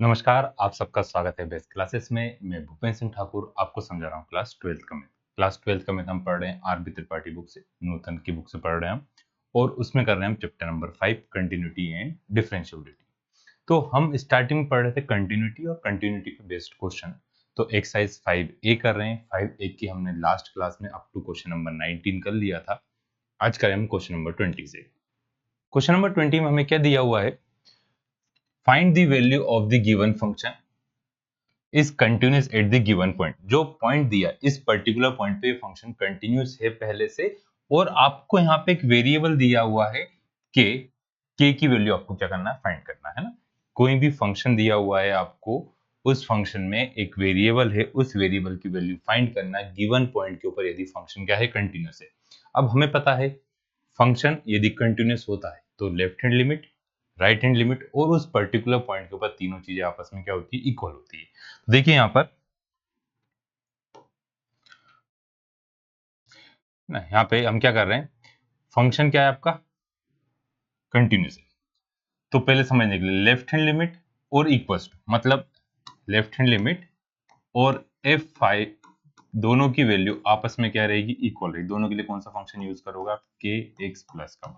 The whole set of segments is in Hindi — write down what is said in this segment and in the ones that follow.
नमस्कार, आप सबका स्वागत है बेस्ट क्लासेस में। मैं भूपेंद्र सिंह ठाकुर आपको समझा रहा हूँ क्लास 12th का मैथ हम पढ़ रहे हैं आरबी त्रिपाठी बुक से, नूतन की बुक से पढ़ रहे हैं हम, और उसमें कर रहे हैं हम chapter number 5 continuity and differentiability. तो हम स्टार्टिंग में पढ़ रहे थे कंटिन्यूटी और कंटिन्यूटी के बेस्ड क्वेश्चन। तो एक्सरसाइज 5A कर रहे हैं। 5A की हमने लास्ट क्लास में अप टू क्वेश्चन नंबर 19 कर लिया था। आज करें हम क्वेश्चन नंबर 20 से। क्वेश्चन नंबर 20 में हमें क्या दिया हुआ है? Find the value of the given function is continuous at the given point. जो पॉइंट दिया इस पर्टिकुलर पॉइंट पे फंक्शन कंटिन्यूस है पहले से, और आपको यहाँ पे एक वेरिएबल दिया हुआ है के की वैल्यू आपको क्या करना है? फाइंड करना है ना। कोई भी फंक्शन दिया हुआ है आपको, उस फंक्शन में एक वेरिएबल है, उस वेरिएबल की वैल्यू फाइंड करना है गिवन पॉइंट के ऊपर यदि फंक्शन क्या है? कंटिन्यूस है। अब हमें पता है फंक्शन यदि कंटिन्यूस होता है तो left hand limit, right hand limit और उस पर्टिकुलर पॉइंट के ऊपर तीनों चीजें आपस में क्या होती है? इक्वल होती है। देखिए यहाँ पर ना, यहाँ पे हम क्या कर रहे हैं? फंक्शन क्या है आपका? कंटिन्यूस है। तो पहले समझने के लिए लेफ्ट हैंड लिमिट और इक्वल्स टू, मतलब लेफ्ट हैंड लिमिट और f5 दोनों की वैल्यू आपस में क्या रहेगी? इक्वल रहेगी। दोनों के लिए कौन सा फंक्शन यूज करोगे आप? के एक्स प्लस का।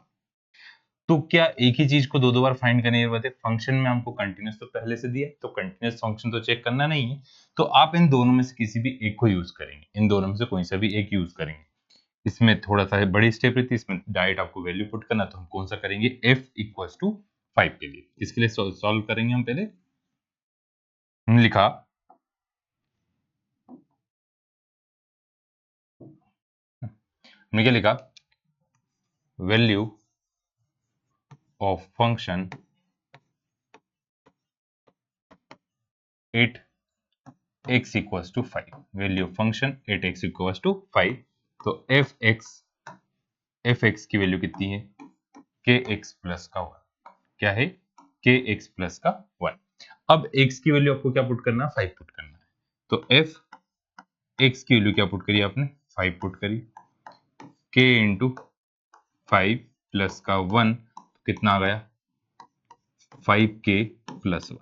तो क्या एक ही चीज को दो दो बार फाइंड करने की जरूरत है? फंक्शन में हमको कंटिन्यूस तो पहले से दिया है, तो कंटिन्यूस फंक्शन तो चेक करना नहीं है, तो आप इन दोनों में से किसी भी एक को यूज करेंगे। इन दोनों में से कोई सा भी एक यूज करेंगे। इसमें थोड़ा सा बड़ी स्टेप रहती है, इसमें डायरेक्ट आपको वैल्यू पुट करना, तो हम कौन सा करेंगे? f इक्वल्स टू 5 के लिए। इसके लिए सॉल्व करेंगे हम। पहले हमने लिखा हमने क्या लिखा? Value of function at x equals to 5। Value of function at x equals to 5। तो f(x) की वैल्यू कितनी है? kx प्लस का 1। क्या है? kx प्लस का 1। अब x की वैल्यू आपको क्या पुट करना है? 5 पुट करना है। तो f(x) की वैल्यू क्या पुट करी आपने? 5 पुट करी। k इंटू 5 प्लस का 1 कितना आ गया? 5k प्लस 1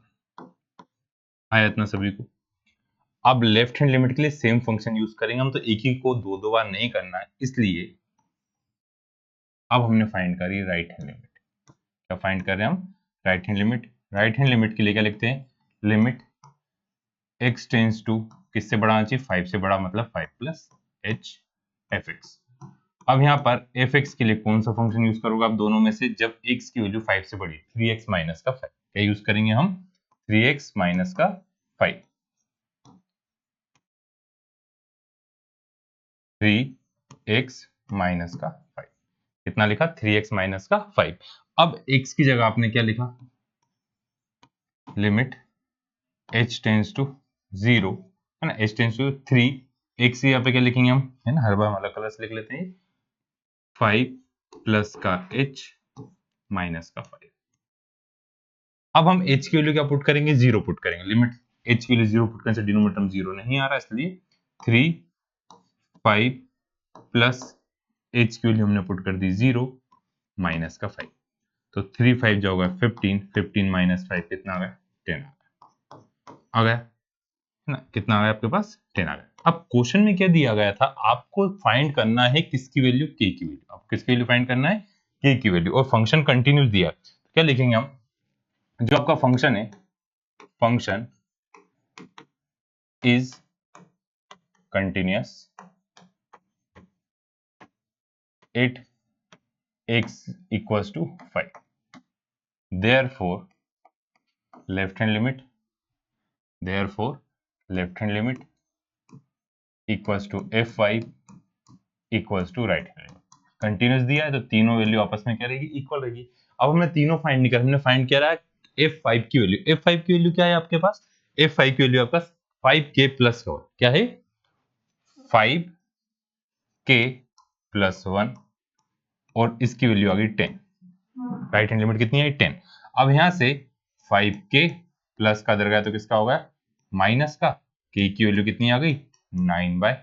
आया इतना सभी को। अब लेफ्ट हैंड लिमिट के लिए सेम फंक्शन यूज करेंगे हम, तो एक ही को दो दो बार नहीं करना है, इसलिए अब हमने फाइंड करी राइट हैंड लिमिट। क्या फाइंड कर रहे हैं हम? Right hand limit. Right hand limit के लिए क्या लिखते हैं? लिमिट x टेंस टू किससे बड़ा आना चाहिए? 5 से बड़ा, मतलब 5 प्लस h f(x). अब यहाँ पर f(x) के लिए कौन सा फंक्शन यूज करोगे आप दोनों में से? जब x की वैल्यू 5 से बड़ी, 3x माइनस का 5। क्या यूज करेंगे हम? 3x माइनस का 5। 3x माइनस का 5 कितना लिखा? 3x माइनस का 5। अब x की जगह आपने क्या लिखा? लिमिट h टेंस टू 0, है ना, h टेंस टू 3। x यहाँ पे क्या लिखेंगे हम? है ना, हर बार हम अलग कलर से लिख लेते हैं। 5 प्लस का h माइनस का 5। अब हम h की वैल्यू क्या पुट करेंगे? 0 पुट करेंगे। लिमिट h की वैल्यू 0 पुट करने से डिनोमिनेटर में 0 नहीं आ रहा, इसलिए 3 5 प्लस h की वैल्यू हमने पुट कर दी 0 माइनस का 5। तो 3 5 जो होगा 15, 15 माइनस 5 कितना आ गया? 10 आ गया, है ना। कितना आ गया आपके पास? 10 आ गया। अब क्वेश्चन में क्या दिया गया था? आपको फाइंड करना है किसकी वैल्यू? k की वैल्यू। आपको किसकी वैल्यू फाइंड करना है? k की वैल्यू। और फंक्शन कंटिन्यूस दिया, तो क्या लिखेंगे हम? जो आपका फंक्शन है, function is continuous at x equals to 5। therefore left hand limit therefore left hand limit equals to f5 equals to right hand limit. Continuous दिया है तो तीनों वैल्यू आपस में क्या रहेगी? इक्वल रहेगी। अब हमने तीनों फाइंड नहीं कर, हमने फाइंड किया है f5 की वैल्यू। f5 की वैल्यू क्या है आपके पास? f5 की वैल्यू आपके पास 5k प्लस 1। क्या है? 5k प्लस 1 और इसकी वैल्यू आ गई 10। राइट हैंड लिमिट कितनी है? 10। अब यहां से 5k प्लस का दर गया तो किसका होगा? माइनस का। k की वैल्यू कितनी आ गई? 9/5।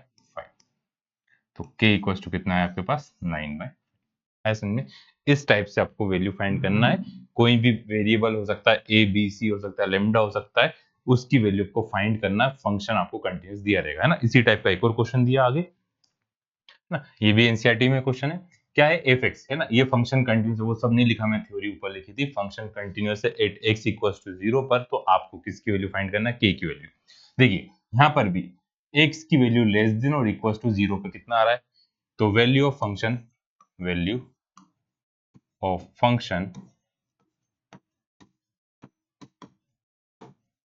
तो k इक्वल्स टू कितना है आपके पास? 9/5। समझ में? इस टाइप से आपको वैल्यू फाइंड करना है। कोई भी वेरिएबल हो सकता है, ए बी सी हो सकता है, लेमडा हो सकता है, उसकी वैल्यू को फाइंड करना है। फंक्शन आपको कंटिन्यूस दिया रहेगा, है ना। इसी टाइप का एक और क्वेश्चन दिया आगे ना, ये भी एनसीईआरटी में क्वेश्चन है। क्या है, एफ एक्स, है ना। ये फंक्शन कंटिन्यूस, वो सब नहीं लिखा, मैं थ्योरी ऊपर लिखी थी। फंक्शन कंटिन्यूस है एट एक्स इक्वल्स टू 0 पर, तो आपको किसकी वैल्यू फाइंड करना है, के की वैल्यू। देखिए यहाँ पर भी एक्स की वैल्यू लेस देन और इक्वल्स टू 0 पे कितना आ रहा है, तो value of function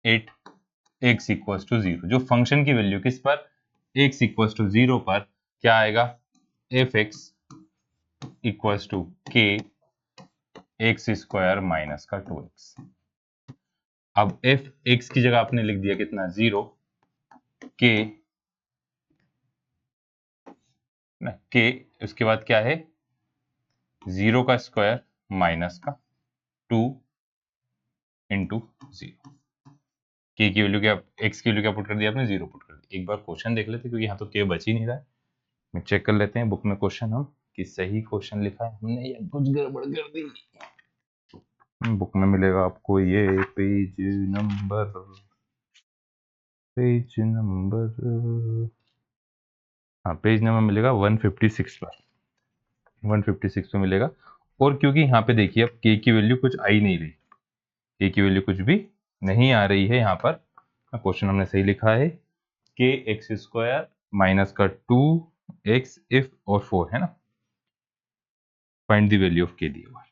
at x equals to 0, जो फंक्शन की वैल्यू किस पर, एक्स इक्वल्स टू 0 पर क्या आएगा, एफ एक्स इक्वल्स टू के एक्स स्क्वायर माइनस का 2x। अब एफ एक्स की जगह आपने लिख दिया कितना, 0, के ना, के उसके बाद क्या है, 0 का स्क्वायर माइनस का 2 इंटू 0। के की वैल्यू क्या, एक्स की वैल्यू क्या पुट कर दिया आपने, 0 पुट कर दिया। एक बार क्वेश्चन देख लेते, क्योंकि यहाँ तो के बच ही नहीं रहा है। मैं चेक कर लेते हैं बुक में क्वेश्चन हम कि सही क्वेश्चन लिखा है हमने या कुछ गड़बड़ कर दी। बुक में मिलेगा आपको ये पेज नंबर हाँ, पेज नंबर मिलेगा 156 पर, 156 पे मिलेगा। और क्योंकि यहाँ पे देखिए अब के की वैल्यू कुछ आ ही नहीं रही, के की वैल्यू कुछ भी नहीं आ रही है यहाँ पर। क्वेश्चन हमने सही लिखा है, के एक्स स्क्वायर माइनस का 2x इफ और 4, है ना। फाइंड द वैल्यू ऑफ के दिया हुआ है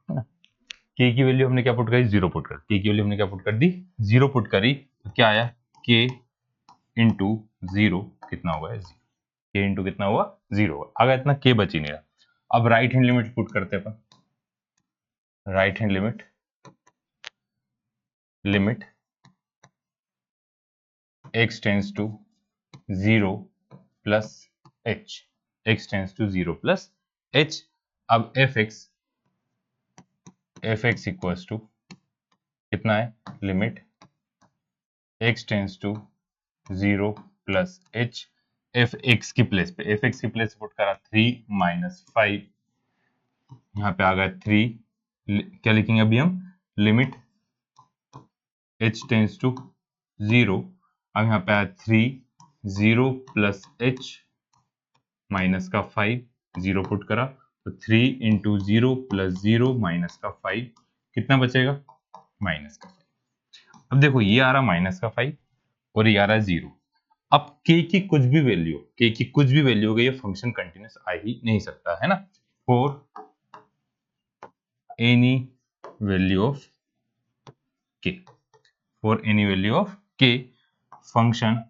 ना। के की वैल्यू हमने क्या पुट करी, 0 पुट कर, के की वैल्यू हमने क्या पुट कर दी, 0 पुट करी, तो क्या आया, के इंटू 0 कितना हुआ है, 0। के इंटू कितना हुआ, 0 हुआ। अगर इतना के बच ही नहीं रहा, अब राइट हैंड लिमिट पुट करते हैं अपन। Right hand limit x tends to 0 plus h, x tends to 0 plus h। अब एफ एक्स इक्वल्स टू कितना है, limit x tends to 0 plus h। F x की प्लेस पे पुट करा 3 माइनस 5, यहाँ पे आ गया 3। क्या लिखेंगे अभी हम, लिमिट h टेंस टू 0, अब यहाँ पे आया 3, 0 प्लस h माइनस का 5, 0 पुट करा, तो 3 इंटू 0 प्लस 0 माइनस का 5 कितना बचेगा, माइनस का 5। अब देखो ये आ रहा माइनस का 5 और ये आ रहा है 0। अब के की कुछ भी वैल्यू हो गई, ये फंक्शन कंटिन्यूस आ ही नहीं सकता, है ना। फॉर एनी वैल्यू ऑफ के फंक्शन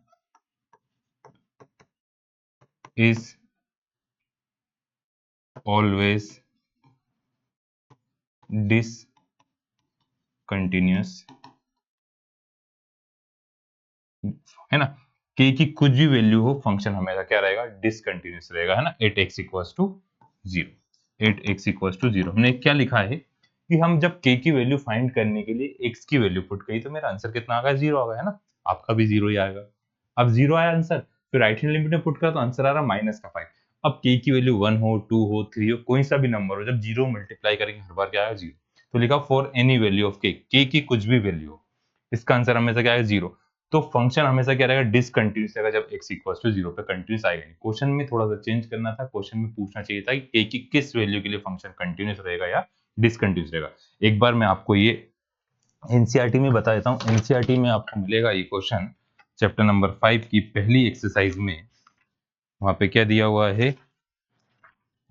इज ऑलवेज डिसकंटिन्यूअस, है ना। के की कुछ भी वैल्यू हो, फंक्शन हमेशा क्या रहेगा, डिसकंटिन्यूअस रहेगा, है ना। 8x equals to 0, 8x equals to 0। हमने क्या लिखा है कि हम जब के की वैल्यू फाइंड करने के लिए x की वैल्यू पुट करी, तो मेरा आंसर कितना आ गया, 0 आ गया, है ना। आपका भी 0 ही आएगा। अब 0 आया आंसर, फिर राइट हैंड लिमिट में पुट करा तो आंसर आ रहा माइनस का 5। अब के की वैल्यू 1 हो, 2 हो, 3 हो, कोई सा भी नंबर हो, जब 0 मल्टीप्लाई करेंगे हर बार क्या आएगा, 0। तो लिखा फॉर एनी वैल्यू ऑफ के की कुछ भी वैल्यू हो, इसका आंसर हमेशा क्या आएगा, 0। तो फंक्शन हमेशा क्या रहेगा, डिसकंटिन्यूस रहेगा जब x इक्वल टू 0 पे कंटिन्यूस आएगा नहीं। क्वेश्चन में थोड़ा सा चेंज करना था, क्वेश्चन में पूछना चाहिए था कि a की किस वैल्यू के लिए फंक्शन कंटिन्यूस रहेगा या डिसकंटिन्यूस रहेगा। एक बार मैं आपको ये एनसीईआरटी में बता देता हूँ। एनसीईआरटी में आपको मिलेगा ये क्वेश्चन चैप्टर नंबर 5 की पहली एक्सरसाइज में, वहां पे क्या दिया हुआ है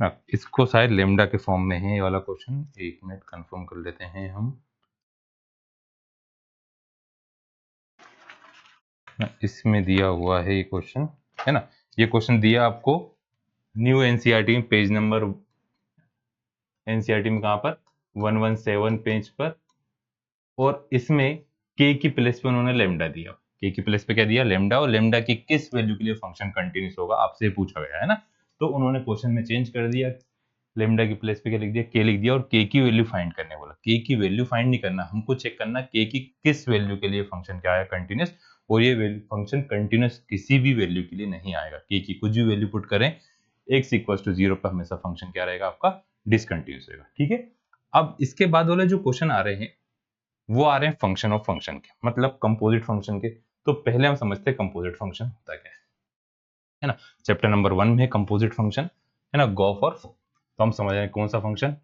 ना, इसको शायद लेमडा के फॉर्म में है ये वाला क्वेश्चन। एक मिनट कंफर्म कर लेते हैं हम, इसमें दिया हुआ है ये क्वेश्चन, है ना। ये क्वेश्चन दिया आपको न्यू एनसीईआरटी में, पेज नंबर एनसीईआरटी में कहां पर, 117 पेज पर। और इसमें के की प्लेस पे उन्होंने लेमडा दिया, के की प्लेस पे क्या दिया, लेमडा। और लेमडा की किस वैल्यू के लिए फंक्शन कंटिन्यूस होगा आपसे पूछा गया, है ना। तो उन्होंने क्वेश्चन में चेंज कर दिया, लेमडा की प्लेस पे क्या लिख दिया, के लिख दिया, और के की वैल्यू फाइंड करने बोला। के की वैल्यू फाइंड नहीं करना, हमको चेक करना के की किस वैल्यू के लिए फंक्शन क्या है, कंटिन्यूस। और ये फंक्शन कंटिन्यूस किसी भी वैल्यू के लिए नहीं आएगा, के की कुछ भी वैल्यू पुट करें x इक्वल टू 0 पर हमेशा फंक्शन क्या रहेगा आपका, डिसकंटिन्यूस रहेगा। ठीक है, अब इसके बाद वाले जो क्वेश्चन आ रहे हैं वो आ रहे हैं फंक्शन ऑफ फंक्शन के, मतलब कंपोजिट फंक्शन के। तो पहले हम समझते हैं कंपोजिट फंक्शन होता क्या है ना। चैप्टर नंबर 1 में कंपोजिट फंक्शन है ना, गॉफ और फॉ। तो हम समझ रहे हैं कौन सा function,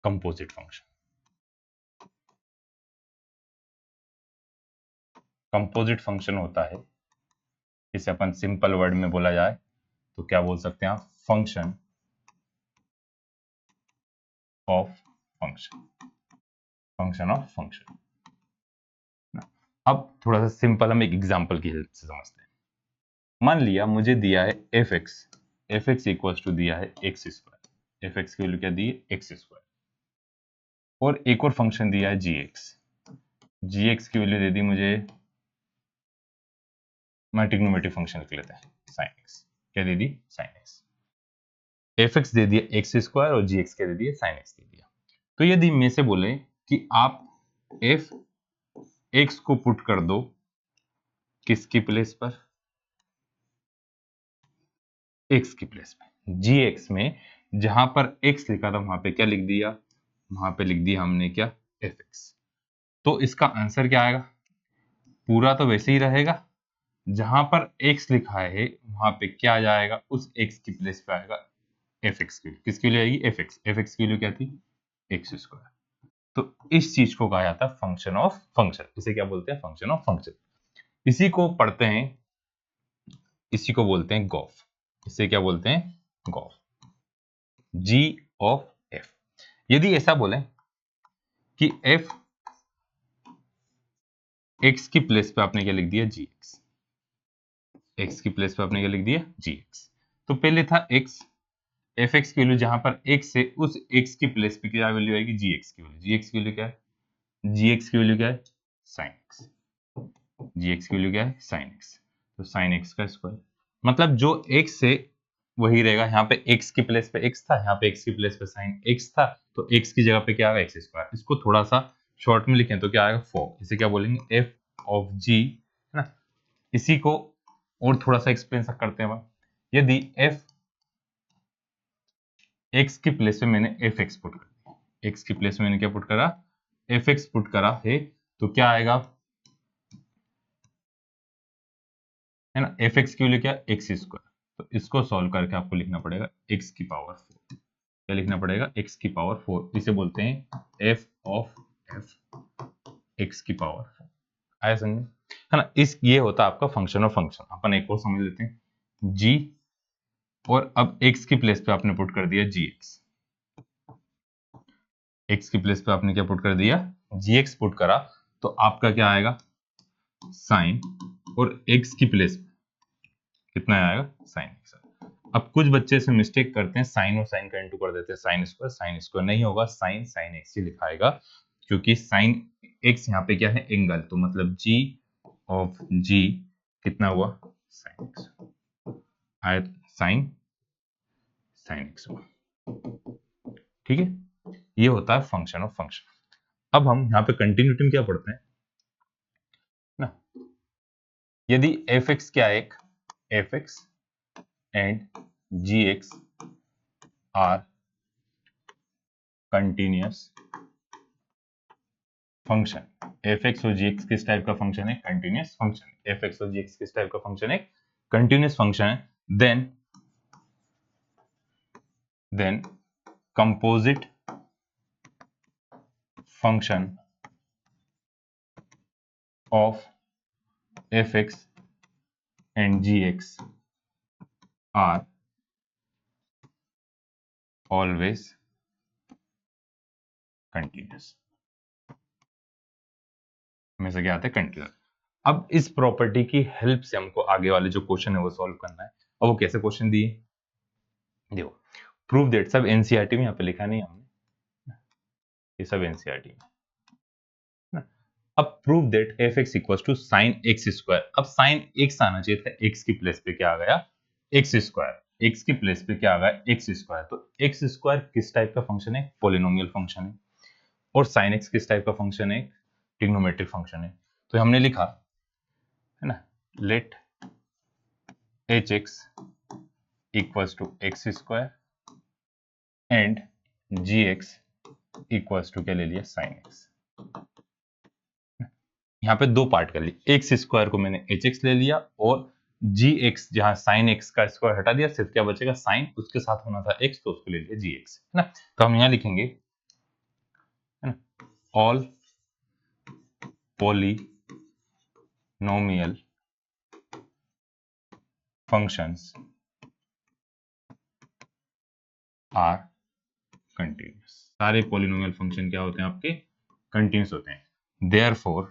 composite function. Composite function होता है, इसे अपन सिंपल वर्ड में बोला जाए तो क्या बोल सकते हैं आप, function of function, function of function. अब थोड़ा सा सिंपल हम एक एग्जांपल की हेल्प से समझते हैं। मान लिया मुझे दिया है एफ एक्स इक्वल्स टू दिया है एक्स स्क्वायर, एफ एक्स की वैल्यू क्या दी है, एक्स स्क्वायर। और एक और फंक्शन दिया है जी एक्स की वैल्यू दे दी मुझे, मैं ट्रिग्नोमेट्रिक फंक्शन लिख लेते हैं साइन एक्स, क्या दे दी, साइन एक्स। एफ एक्स दे दिया एक्स स्क्वायर और जी एक्स क्या दे दिया, साइन एक्स दे दिया। तो यदि मैं से बोले कि आप एफ एक्स को पुट कर दो किसकी प्लेस पर, एक्स की प्लेस पे, जी एक्स में जहां पर एक्स लिखा था वहां पे क्या लिख दिया, वहां पे लिख दिया हमने क्या, एफ एक्स। तो इसका आंसर क्या आएगा, पूरा तो वैसे ही रहेगा, जहां पर एक्स लिखा है वहां पे क्या आ जाएगा, उस एक्स की प्लेस पे आएगा एफ एक्स की, किसकी वैल्यू आएगी, एफ एक्स की वैल्यू क्या थी, एक्स स्क्वायर। तो इस चीज को कहा जाता है फंक्शन ऑफ फंक्शन, इसे क्या बोलते हैं, फंक्शन ऑफ फंक्शन। इसी को पढ़ते हैं, इसी को बोलते हैं गॉफ, इसे क्या बोलते हैं, गॉफ, जी ऑफ एफ। यदि ऐसा बोले कि एफ एक्स की प्लेस पे आपने क्या लिख दिया, जी एक्स, एक्स की प्लेस पे आपने क्या लिख दिया, जी एक्स। तो पहले था एक्स, एफ एक्स की वैल्यू जहां पर एक्स है उस एक्स की प्लेस पे क्या वैल्यू आएगी, जी एक्स की वैल्यू, जी एक्स की वैल्यू क्या है, जी एक्स की वैल्यू क्या है, साइन एक्स, जी एक्स की वैल्यू क्या है, साइन एक्स। तो साइन एक्स का स्क्वायर, मतलब जो एक्स है वही रहेगा, यहाँ पे एक्स की प्लेस पे एक्स था, यहाँ पे एक्स की प्लेस पे साइन एक्स था, तो एक्स की जगह पे क्या आएगा, एक्स स्क्वायर। इसको थोड़ा सा शॉर्ट में लिखें तो क्या आएगा, 4, इसे क्या बोलेंगे, एफ ऑफ जी, है ना। इसी को और थोड़ा सा एक्सप्लेन करते हैं, यदि एफ एक्स की प्लेस पे मैंने एफ एक्स पुट कर, एक्स की प्लेस में मैंने क्या पुट करा, एफ एक्स पुट करा है, तो क्या आएगा, है ना, एफ एक्स की वैल्यू क्या, एक्स स्क्वायर। तो इसको सॉल्व करके आपको लिखना पड़ेगा एक्स की पावर 4, क्या लिखना पड़ेगा, एक्स की पावर 4, इसे बोलते हैं एफ ऑफ एफ एक्स की पावर 4। आया समझ, है ना। इस ये होता है आपका फंक्शन ऑफ फंक्शन। अपन एक और समझ लेते हैं, जी, और अब एक्स की प्लेस पे आपने पुट कर दिया जी एक्स, एक्स की प्लेस पे आपने क्या पुट कर दिया, जी एक्स पुट करा, तो आपका क्या आएगा, साइन, और एक्स की प्लेस कितना आएगा, साइन एक्स। अब कुछ बच्चे से मिस्टेक करते हैं, साइन और साइन का इंटू कर देते हैं, साइन स्क्वायर नहीं होगा, साइन साइन एक्स ही लिखा आएगा, क्योंकि साइन एक्स यहाँ पे क्या है, एंगल, तो मतलब जी ऑफ जी कितना हुआ, साइन एक्स आया, साइन साइन एक्स हुआ। ठीक है, ये होता है फंक्शन ऑफ फंक्शन। अब हम यहाँ पे कंटिन्यूटी में क्या पढ़ते हैं ना, यदि एफ एक्स क्या है, एक f x and g x are continuous function, f x और जी एक्स किस टाइप का फंक्शन है, कंटिन्यूअस फंक्शन, एफ एक्स और जी एक्स किस टाइप का फंक्शन है, कंटिन्यूअस फंक्शन है, then composite function of f x and g x are always continuous, हमेशा क्या आता है, कंटिन्यूअस। अब इस प्रॉपर्टी की हेल्प से हमको आगे वाले जो क्वेश्चन है वो सॉल्व करना है। अब वो कैसे क्वेश्चन दिए, देखो, प्रूव दैट, सब एनसीईआरटी में यहाँ पे लिखा नहीं हमने, ये सब एनसीईआरटी में ना। अब prove that f x equal to sine x square, अब साइन एक्स आना चाहिए था, एक्स की प्लेस पे क्या आ गया, एक्स स्क्वायर, एक्स की प्लेस पे क्या आ गया, एक्स स्क्वायर। तो एक्स स्क्वायर किस टाइप का फंक्शन है, पोलिनोमियल फंक्शन है, और साइन एक्स किस टाइप का फंक्शन है, ट्रिग्नोमेट्रिक फंक्शन है। तो हमने लिखा है ना, let h x equals to x square and g x equals to क्या ले लिया, साइन एक्स। यहाँ पे दो पार्ट कर लिए, एक्स स्क्वायर को मैंने एच एक्स ले लिया और जी एक्स जहां साइन एक्स का स्क्वायर हटा दिया, सिर्फ क्या बचेगा साइन, उसके साथ होना था एक्स तो उसको ले लिया जी एक्स, है ना। तो हम यहाँ लिखेंगे, है ना, all polynomial functions are continuous। सारे polynomial function क्या होते हैं आपके, continuous होते हैं। therefore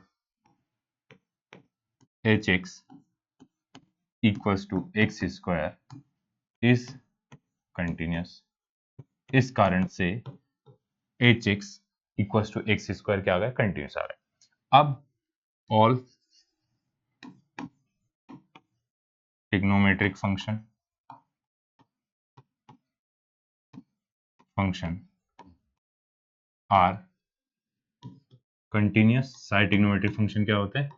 hx equals to x square is continuous। इस कारण से hx equals to x square क्या आ गया, continuous आ रहा है। अब all trigonometric function are continuous। सारे trigonometric function क्या होते हैं,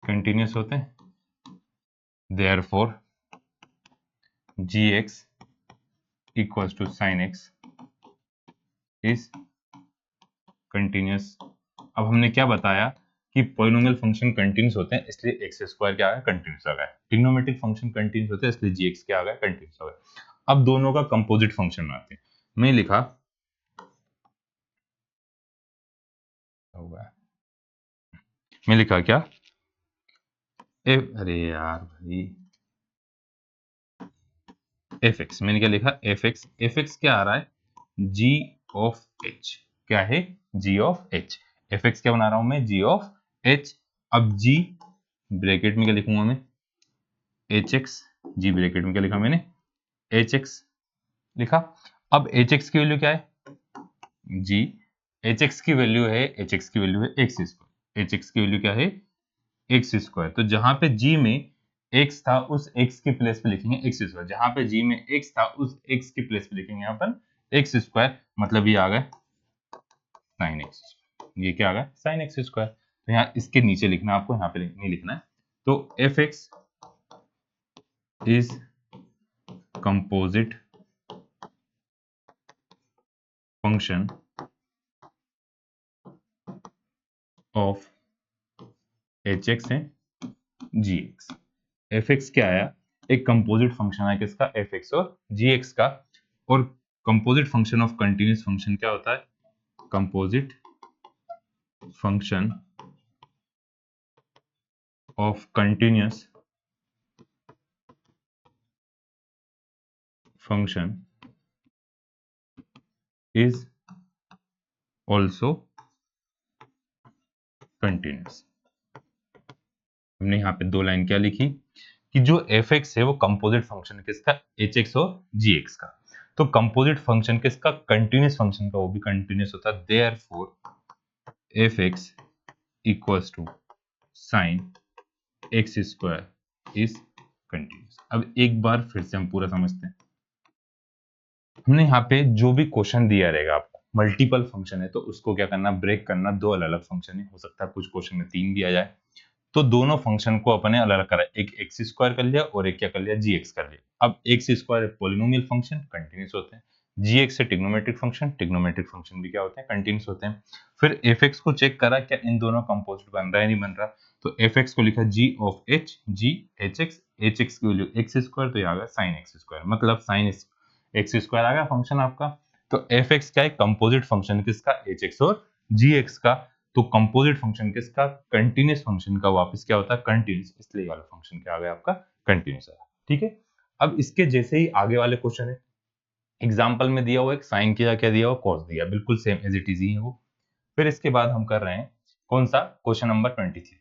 continuous होते हैं। therefore gx equals to sin x is continuous। अब हमने क्या बताया कि पॉलिनोमियल फंक्शन कंटिन्यूस होते हैं, इसलिए एक्स स्क्वायर क्या आ गया, कंटिन्यूस आ गया। ट्रिग्नोमेट्रिक फंक्शन कंटिन्यूस होते हैं, इसलिए जी एक्स क्या आ गया, कंटिन्यूस आ गया। अब दोनों का कंपोजिट फंक्शन बनाते हैं। मैं लिखा होगा, मैं लिखा क्या, अरे यार भाई, एफ एक्स, मैंने क्या लिखा, एफ एक्स। एफ एक्स क्या आ रहा है, जी ऑफ एच। क्या है, जी ऑफ एच। एफ एक्स क्या बना रहा हूं मैं, जी ऑफ एच। अब जी ब्रैकेट में क्या लिखूंगा मैं, एच एक्स। जी ब्रैकेट में क्या लिखा मैंने, एच एक्स लिखा। अब एच एक्स की वैल्यू क्या है, जी। एच एक्स की वैल्यू है, एच एक्स की वैल्यू है एक्स स्क्वायर। एच एक्स की वैल्यू क्या है, एक्स स्क्वायर। तो जहां पे जी में एक्स था उस एक्स के प्लेस पे लिखेंगे एक्स स्क्वायर, जहां पे जी में एक्स था उस एक्स के प्लेस पे लिखेंगे यहाँ पर एक्स स्क्वायर, मतलब ये आ गया साइन एक्स। ये क्या आ गया, साइन एक्स स्क्वायर। तो यहाँ इसके नीचे लिखना, आपको यहाँ पे नहीं लिखना है। तो f x is composite function of H x है जी एक्स। एफ एक्स क्या आया, एक कंपोजिट फंक्शन है किसका, एफ एक्स और जी एक्स का। और composite function of continuous function क्या होता है, composite function of continuous function is also continuous. हमने यहाँ पे दो लाइन क्या लिखी कि जो एफ एक्स है वो कंपोजिट फंक्शन किसका, एच एक्स और जी एक्स का। तो कंपोजिट फंक्शन किसका, कंटिन्यूस फंक्शन का, वो भी कंटिन्यूस होता है। Therefore f x equals to sine x square is continuous. अब एक बार फिर से हम पूरा समझते हैं। हमने यहाँ पे जो भी क्वेश्चन दिया रहेगा आपको, मल्टीपल फंक्शन है तो उसको क्या करना, ब्रेक करना। दो अलग अलग फंक्शन है, हो सकता है कुछ क्वेश्चन में तीन भी आ जाए। तो दोनों फंक्शन को अपने अलग अलग करा, एक एक्स स्क्वायर कर लिया और एक क्या कर लिया, जी एक्स कर लिया। अब x square polynomial function continuous होते हैं, जी एक्स से ट्रिग्नोमेट्रिक फंक्शन भी क्या होते हैं, कंटिन्यूस होते हैं। फिर एफ एक्स को चेक करा क्या इन दोनों कंपोजिट बन रहा है नहीं बन रहा। तो एफ एक्स को लिखा g of h, g h x. H x की वैल्यू एक्स स्क्वायर, तो ये आ गया साइन एक्स स्क्वायर, मतलब साइन एक्स स्क्वायर आ गया फंक्शन आपका। तो एफ एक्स क्या है, कंपोजिट फंक्शन किसका, एच एक्स और जी एक्स का। तो कंपोजिट फंक्शन किसका, कंटिन्यूस फंक्शन का वापस क्या होता है, कंटिन्यूस, इसलिए वाला फंक्शन क्या आ गया आपका, कंटिन्यूस आया। ठीक है। अब इसके जैसे ही आगे वाले क्वेश्चन है, एग्जांपल में दिया हुआ एक साइन किया, क्या दिया हुआ, कॉस दिया, बिल्कुल सेम एज इट इज ही है वो। फिर इसके बाद हम कर रहे हैं कौन सा, क्वेश्चन नंबर 23।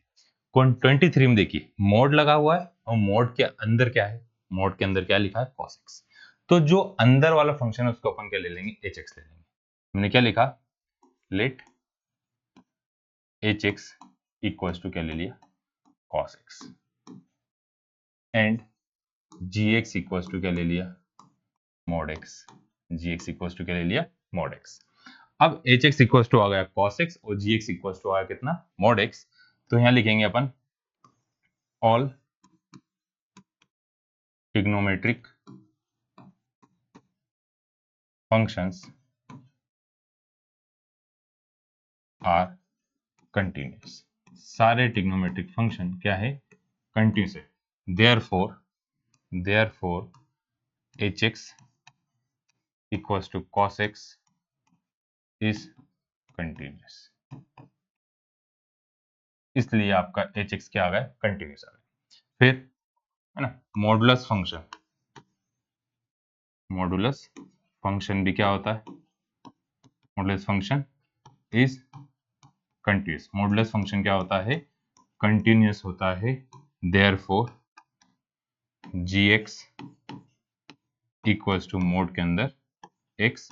23 में देखिए मोड लगा हुआ है और मोड के अंदर क्या है, मोड के अंदर क्या लिखा है, cos x। तो जो अंदर वाला फंक्शन है उसको अपन क्या ले लेंगे, एच एक्स ले लेंगे। हमने क्या लिखा, let h x equals to क्या ले लिया, cos x and g x equals to क्या ले लिया, mod x। G x equals to क्या ले लिया, mod x। अब एच एक्स इक्वल्स टू आ गया cos x और जी एक्स इक्वल्स टू आ गया कितना, mod x। तो यहां लिखेंगे अपन all trigonometric functions are continuous. सारे ट्रिग्नोमेट्रिक फंक्शन क्या है? कंटिन्यूस है। Therefore H x equals to cos x is continuous. इसलिए आपका एच एक्स क्या आ गया? कंटिन्यूस आ गया। फिर है ना, मॉडुलस फंक्शन भी क्या होता है? Modulus function is continuous. Modulus function क्या होता है? कंटिन्यूस होता है। Therefore g x equals to mod के अंदर x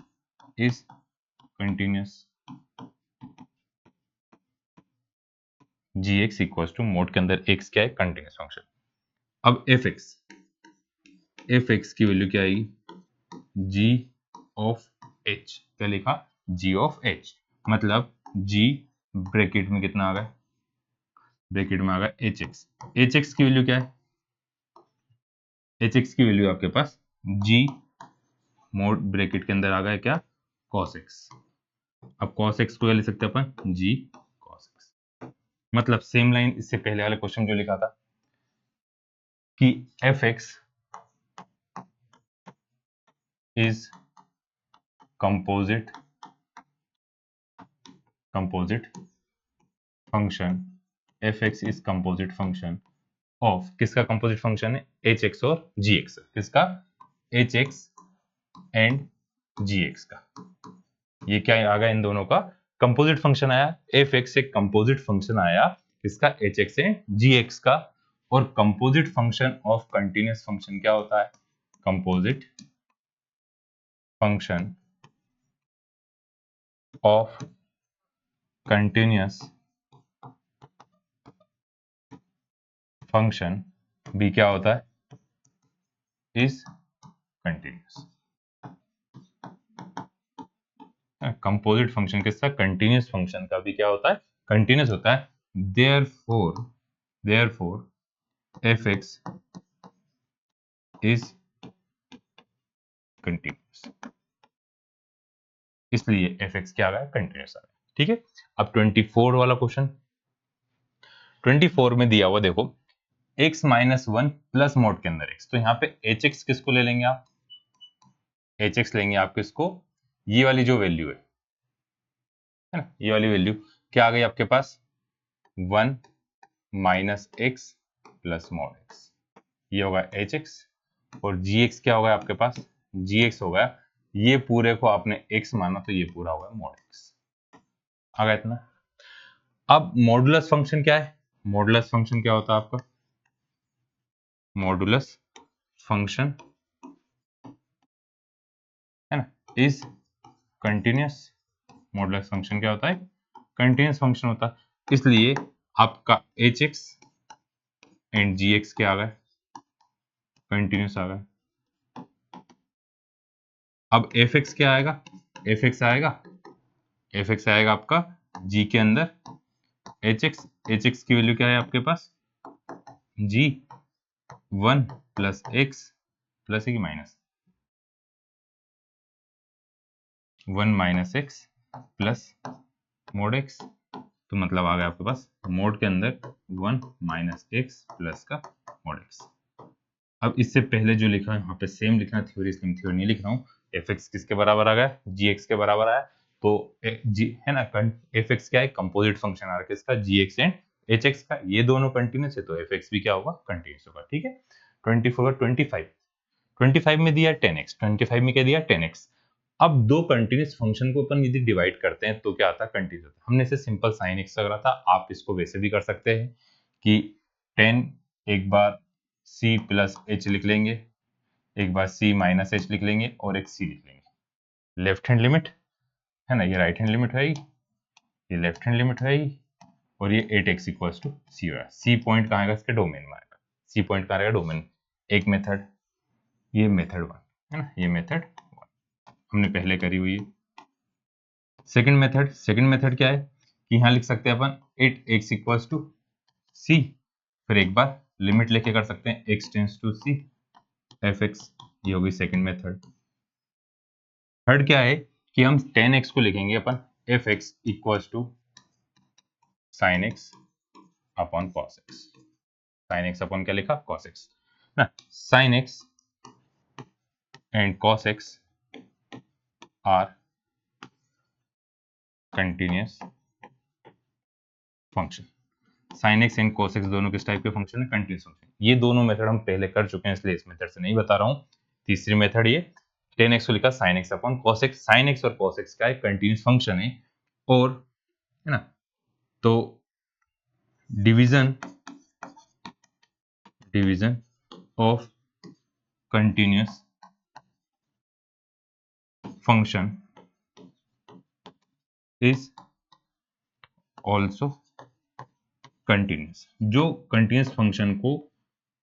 is continuous. G x equals to mod के अंदर एक्स क्या है? Continuous function. अब एफ एक्स की वैल्यू क्या आएगी? G of h. क्या लिखा? G of h. मतलब जी ब्रैकेट में कितना आ गया? ब्रैकेट में आ गया एच एक्स। एच एक्स की वैल्यू क्या है? एच एक्स की वैल्यू आपके पास जी मोड ब्रैकेट के अंदर आ गया क्या? Cos x. अब कॉस एक्स को क्या ले सकते हैं अपन? G cos x. मतलब सेम लाइन इससे पहले वाले क्वेश्चन जो लिखा था कि f x is composite function. F x is composite function of, किसका कंपोजिट फंक्शन है? एच एक्स और जी एक्स। किसका? H x and g x का। ये क्या आ गया? इन दोनों का कंपोजिट फंक्शन आया। एफ एक्स एक कंपोजिट फंक्शन आया, किसका? H x and g x का। और composite function of continuous function क्या होता है? Composite function of continuous function भी क्या होता है? Is continuous. कंपोजिट फंक्शन किसका? कंटिन्यूस फंक्शन का भी क्या होता है? कंटिन्यूस होता है। Therefore f x is continuous. इसलिए एफ एक्स क्या आ गया? कंटिन्यूस आ गया। ठीक है। अब 24 वाला क्वेश्चन। 24 में दिया हुआ देखो, x minus one plus mode के अंदर x। तो यहाँ पे एच एक्स किसको ले लेंगे आप? एच एक्स लेंगे आप किसको? ये वाली जो वैल्यू है ना, ये वाली वैल्यू क्या आ गई आपके पास? 1 minus x plus mode x. ये होगा एच एक्स। और जी एक्स क्या होगा आपके पास? जी एक्स होगा, ये पूरे को आपने x माना तो ये पूरा होगा मोड एक्स। आ गया इतना। अब मॉडुलस फंक्शन क्या है? मॉडुलस फंक्शन क्या होता है आपका? मॉडुलस फंक्शन है ना, इज कंटिन्यूस। मॉडुलस फंक्शन क्या होता है? कंटिन्यूस फंक्शन होता है। इसलिए आपका h x and g x क्या आ गए? कंटिन्यूस आ गए। अब एफ एक्स क्या आएगा? एफ एक्स आएगा आपका जी के अंदर एच एक्स की वैल्यू क्या है आपके पास? जी 1 प्लस एक्स प्लस की minus 1 minus x plus mode x. तो मतलब आ गया आपके पास मोड के अंदर 1 माइनस एक्स प्लस का मोड एक्स। अब इससे पहले जो लिखा है यहाँ पे सेम लिखना है थ्योरी, इसलिए थ्योरी नहीं लिख रहा हूँ। एफ एक्स किसके बराबर आ गया? जी एक्स के बराबर आया। तो जी है ना, एफ एक्स क्या है? कंपोजिट फंक्शन आ रहा है किसका? जी एक्स एंड एच एक्स का। ये दोनों कंटिन्यूस है तो एफ एक्स भी क्या होगा? कंटिन्यूस होगा। ठीक है। 24 25 में दिया 10x, 25 में क्या दिया? 10x। अब दो कंटिन्यूस फंक्शन को अपन यदि डिवाइड करते हैं तो क्या आता है? कंटिन्यूस आता है। हमने इसे सिंपल साइन एक्स करा था, आप इसको वैसे भी कर सकते हैं कि 10 एक बार c प्लस एच लिख लेंगे, एक बार c माइनस एच लिख लेंगे और एक c लिख लेंगे। लेफ्ट हैंड लिमिट है ना, ये राइट हैंड लिमिट है, ये लेफ्ट हैंड लिमिट है, और ये 8x इक्वल्स टू सी हो रहा है। सी पॉइंट कहाँ आएगा? इसके डोमेन में आएगा। सी पॉइंट कहाँ आएगा? डोमेन। एक मेथड, ये मेथड 1 है ना, ये मेथड 1 हमने पहले करी हुई है। सेकंड मेथड क्या है कि यहाँ लिख सकते हैं अपन 8x इक्वल्स टू सी, फिर एक बार लिमिट लेके कर सकते हैं, x tends to c fx, ये होगी सेकंड मेथड। थर्ड क्या है कि हम tan x को लिखेंगे अपन fx equals to sin x upon cos x। sin x upon क्या लिखा, cos x ना। sin x and cos x are continuous function. sin x and cos x दोनों किस टाइप के फंक्शन है, कंटिन्यूअस फंक्शन। ये दोनों मेथड हम पहले कर चुके हैं, इसलिए इस मेथड से नहीं बता रहा हूं। तीसरी मेथड ये tan x को लिखा sin x upon cos x। sin x और cos x का एक कंटिन्यूअस फंक्शन है, और है ना, तो division of continuous function is also continuous. जो कंटिन्यूअस फंक्शन को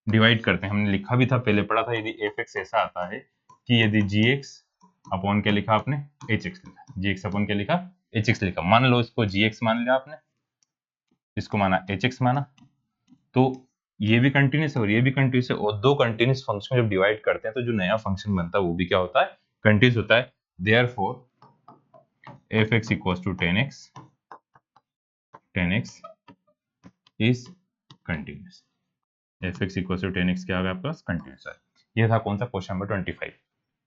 डिवाइड करते हैं, हमने लिखा भी था, पहले पढ़ा था, यदि fx ऐसा आता है कि यदि gx अपॉन क्या लिखा आपने, hx लिखा, gx अपॉन क्या लिखा, hx लिखा, मान लो इसको gx मान लिया आपने, इसको माना hx माना, तो ये भी कंटिन्यूअस है और ये भी कंटिन्यूअस है, और दो कंटिन्यूअस फंक्शन जब डिवाइड करते हैं तो जो नया फंक्शन बनता है वो भी क्या होता है, कंटिन्यूअस होता है। Therefore fx equals to tan x is continuous. fx equals to tan x क्या आ गया आपके पास, कंटिन्यूअस है। ये था कौन सा, क्वेश्चन नंबर 25।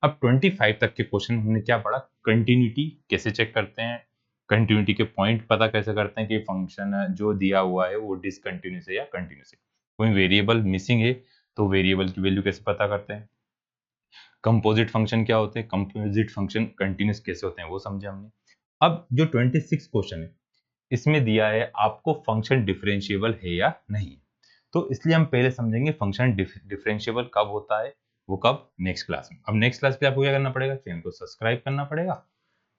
अब 25 तक के क्वेश्चन हमने क्या पढ़ा, कंटिन्यूटी कैसे चेक करते हैं, कंटिन्यूटी के पॉइंट पता कैसे करते हैं कि फंक्शन जो दिया हुआ है वो डिसकंटिन्यूअस है या कंटिन्यूअस है, कोई वेरिएबल मिसिंग है तो वेरिएबल की वैल्यू कैसे पता करते हैं, कंपोजिट फंक्शन क्या होते हैं, कंपोजिट फंक्शन कंटिन्यूअस कैसे होते हैं, वो समझे हमने। अब जो 26 क्वेश्चन है इसमें दिया है आपको फंक्शन डिफरेंशिएबल है या नहीं, तो इसलिए हम पहले समझेंगे फंक्शन डिफरेंशिएबल कब होता है, वो कब, नेक्स्ट क्लास में। अब नेक्स्ट क्लास पे आपको क्या करना पड़ेगा, चैनल को सब्सक्राइब करना पड़ेगा,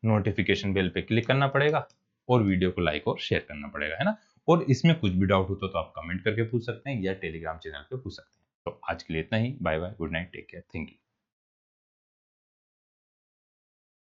नोटिफिकेशन बेल पे क्लिक करना पड़ेगा, और वीडियो को लाइक और शेयर करना पड़ेगा, है ना। और इसमें कुछ भी डाउट हो तो आप कमेंट करके पूछ सकते हैं या टेलीग्राम चैनल पे पूछ सकते हैं। तो आज के लिए इतना ही, bye bye, good night, take care, thank you.